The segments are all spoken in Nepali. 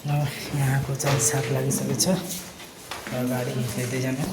यहाँको चाहिँ साथ लागिसकेको छ र गाडी हेर्दै जाने।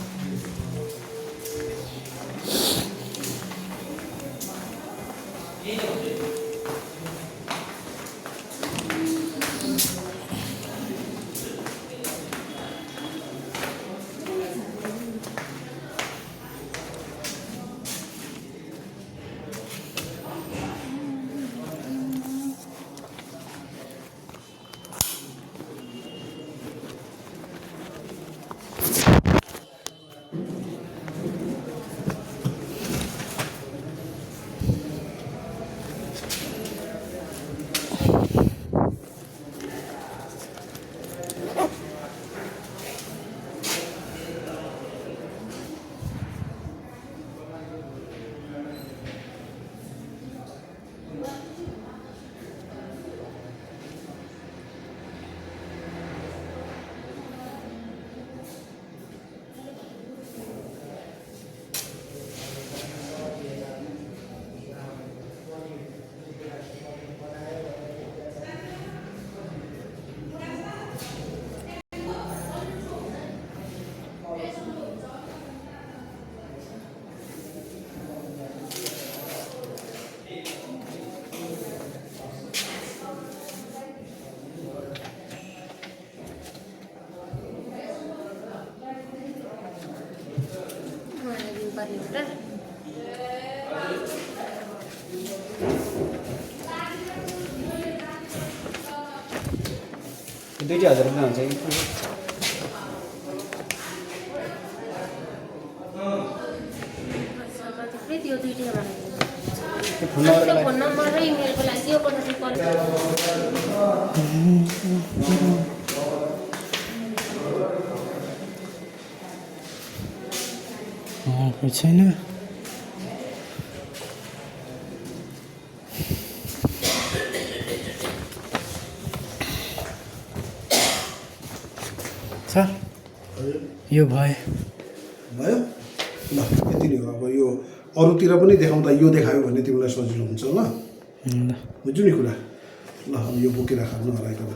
दुईटी 1000 रुपैयाँ हुन्छ कि त्यो दुईटी फोन नम्बर र इमेलको लागि यो पठाउनु पर्छ। छैन सर यो भयो भयो ल यति नै हो। अब यो अरूतिर पनि देखाउँदा यो देखायो भने तिमीलाई सजिलो हुन्छ ल बुझ्यौ नि कुरा। ल अब यो बोकेर खानु हराइकन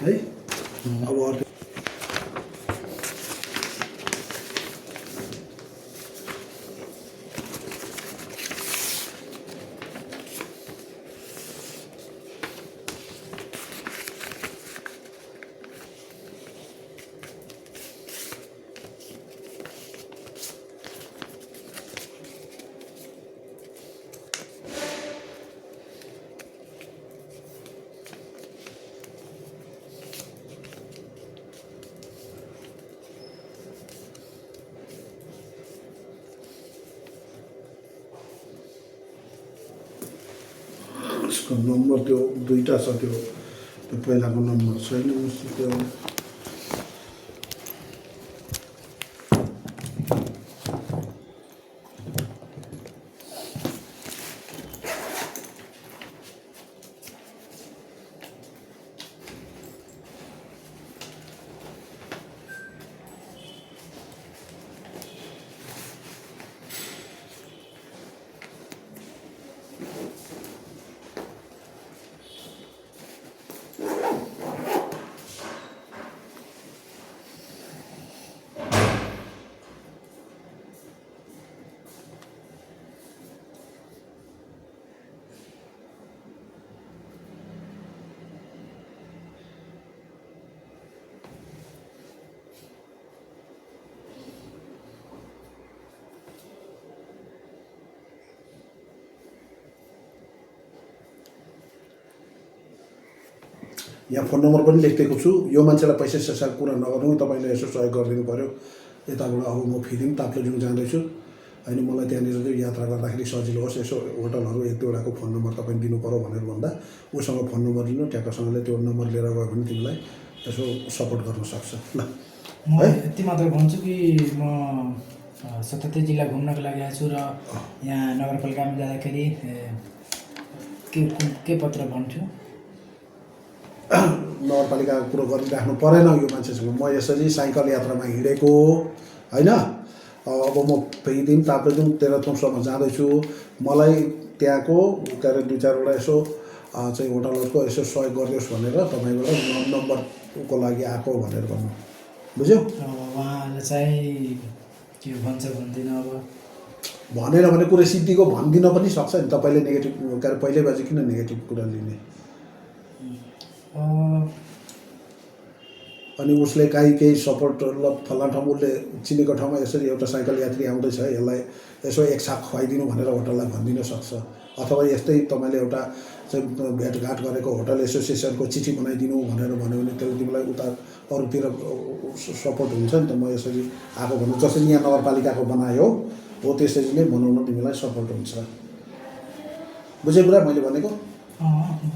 है। अब अर्को उसको नम्बर त्यो दुईटा छ, त्यो पहिलाको नम्बर छैन मसित। यहाँ फोन नम्बर पनि लेखिदिएको छु। यो मान्छेलाई पैसा सैसा कुरा नगर्नु, तपाईँले यसो सहयोग गरिदिनु पऱ्यो। यताबाट अब म फेरि ताप्लेजुङ जाँदैछु होइन, मलाई त्यहाँनिर चाहिँ यात्रा गर्दाखेरि सजिलो होस्, यसो होटलहरू एक दुईवटाको फोन नम्बर तपाईँ दिनु पऱ्यो भनेर भन्दा उसँग फोन नम्बर लिनु, ट्याक्कसँगले त्यो नम्बर लिएर गयो भने तिमीलाई यसो सपोर्ट गर्न सक्छ। ल म यति मात्र भन्छु कि म 77 जिल्ला घुम्नको लागि आएको छु र यहाँ नगरपालिकामा जाँदाखेरि के पत्र भन्छु नगरपालिकाको कुरो गरिराख्नु परेन यो मान्छेसँग। म यसरी साइकल यात्रामा हिँडेको होइन। अब म फेरि ताप्लेजुङ तेह्रथुमसम्म जाँदैछु, मलाई त्यहाँको दुई चारवटा यसो चाहिँ होटलहरूको यसो सहयोग गरिदियोस् भनेर तपाईँबाट नम्बरको लागि आएको भनेर भन्नु बुझ्यो। अब उहाँले चाहिँ के भन्छ भन्दिनँ अब भनेन भने कुरो सिद्धिको भनिदिन पनि सक्छ नि। तपाईँले नेगेटिभ कारण पहिल्यै बाजे किन नेगेटिभ कुरा लिने। अनि उसले केही सपोर्ट ल फलाना ठाउँ उसले चिनेको ठाउँमा यसरी एउटा साइकल यात्री आउँदैछ यसलाई यसो एक साथ खुवाइदिनु भनेर होटललाई भनिदिन सक्छ। अथवा यस्तै तपाईँले एउटा चाहिँ भेटघाट गरेको होटल एसोसिएसनको चिठी बनाइदिनु भनेर भन्यो भने त्यसले तिमीलाई उता अरूतिर सपोर्ट हुन्छ नि त। म यसरी आएको भन्नु जसरी यहाँ नगरपालिकाको बनायो हो त्यसरी नै बनाउन तिमीलाई सपोर्ट हुन्छ। बुझ्यो कुरा मैले भनेको।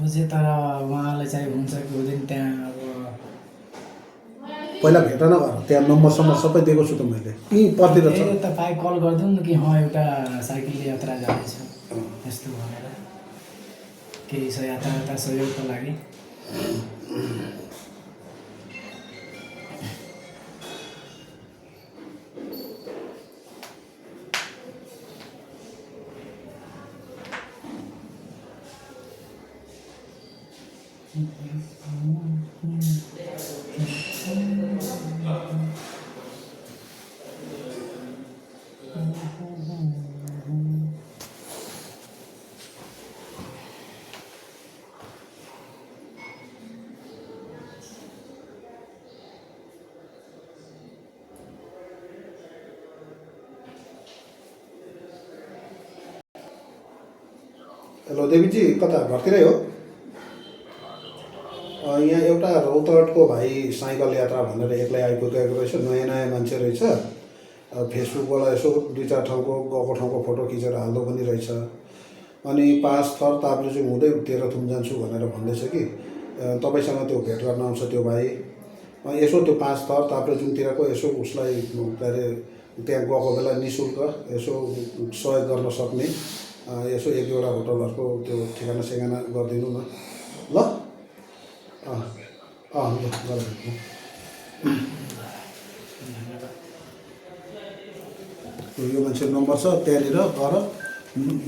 बुझेँ तर उहाँलाई चाहिँ हुन्छ कि हुँदैन त्यहाँ अब पहिला भेट न गर त्यहाँ नम्बरसम्म सबै दिएको छु त मैले यहीँ पर्तिर छ। तपाईँ कल गरिदिउँ न कि एउटा साइकल यात्रा जाँदैछ यस्तो भनेर केही छ यातायात सहयोगको लागि। हेलो देवीजी कता घरतिरै हो? यहाँ एउटा रौतहटको भाइ साइकल यात्रा भनेर एक्लै आइपुगेको रहेछ। नयाँ नयाँ मान्छे रहेछ। फेसबुकबाट यसो 2-4 ठाउँको गएको ठाउँको फोटो खिचेर हाल्दो पनि रहेछ। अनि 5 थर ताप्लेजुङ हुँदै तेह्रथुम जान्छु भनेर भन्दैछ कि तपाईँसँग त्यो भेट गर्न आउँछ त्यो भाइ। यसो त्यो 5 थर ताप्लेजुङतिरको यसो उसलाई के अरे त्यहाँ गएको बेला निःशुल्क यसो सहयोग गर्न सक्ने यसो 1-2वटा होटलहरूको त्यो ठेगाना सेगाना गरिदिनु न ल। ल गरिदिनु। यो मान्छे नम्बर छ त्यहाँनिर गएर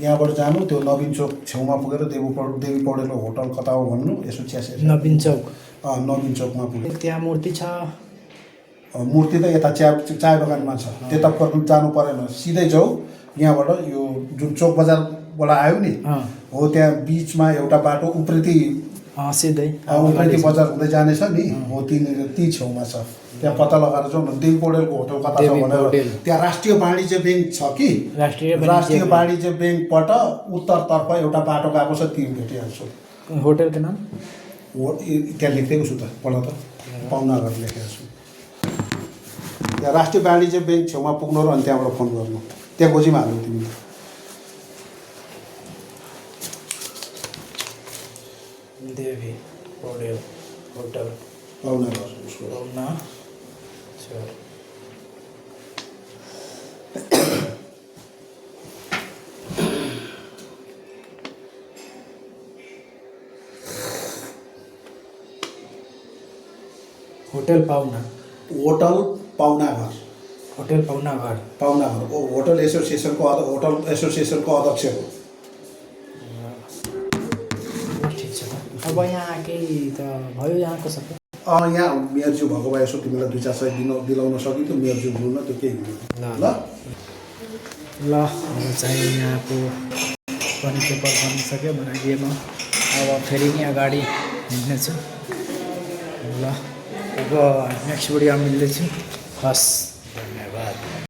यहाँबाट जानु त्यो नवीन चोक छेउमा पुगेर देवी पौडेलको होटल कता हो भन्नु यसो च्यासे नवीन चौक। नवीन चोकमा पुग्यो। त्यहाँ मूर्ति छ। मूर्ति त यता चाय बगानमा छ त्यता जानु परेन सिधै जाऊ। यहाँबाट यो जुन चोक बजारबाट आयो नि हो त्यहाँ बिचमा एउटा बाटो उप्रेती सिधै उप्रेती बजार हुँदै जानेछ नि हो ती छेउमा छ। त्यहाँ पत्ता लगाएर जाउँ न देवी पौडेलको होटल कता छ भनेर। त्यहाँ राष्ट्रिय वाणिज्य ब्याङ्क छ कि राष्ट्रिय वाणिज्य ब्याङ्कबाट उत्तरतर्फ एउटा बाटो गएको छ ती भेटिहाल्छु। होटलको नाम हो त्यहाँ लेखिदिएको छु त पढ त पाहुनाघर लेखेको छु। त्यहाँ राष्ट्रिय वाणिज्य ब्याङ्क छेउमा पुग्नु र अनि त्यहाँबाट फोन गर्नु त्यहाँ गोजीमा हाल्नु तिमीले। देवी पौडेल होटल पाहुनाघर उसको होटल पाहुना होटल पाहुनाघर ओ होटल एसोसिएसनको अध्यक्ष हो। ठिक छ अब यहाँ केही त भयो यहाँको सबै। यहाँ मेयरज्यू भएको भए यसो तिमीलाई 2-4 सय दिलाउन सकिन्थ्यो। मेयरज्यू हुनु न त्यो केही हुनु ल ल अब चाहिँ यहाँको पनि पेपर बनिसक्यो बनाइदिएमा अब फेरि नि अगाडि हिँड्नेछु ल। अब नेक्स्ट भिडियोमा मिल्दैछु हस्।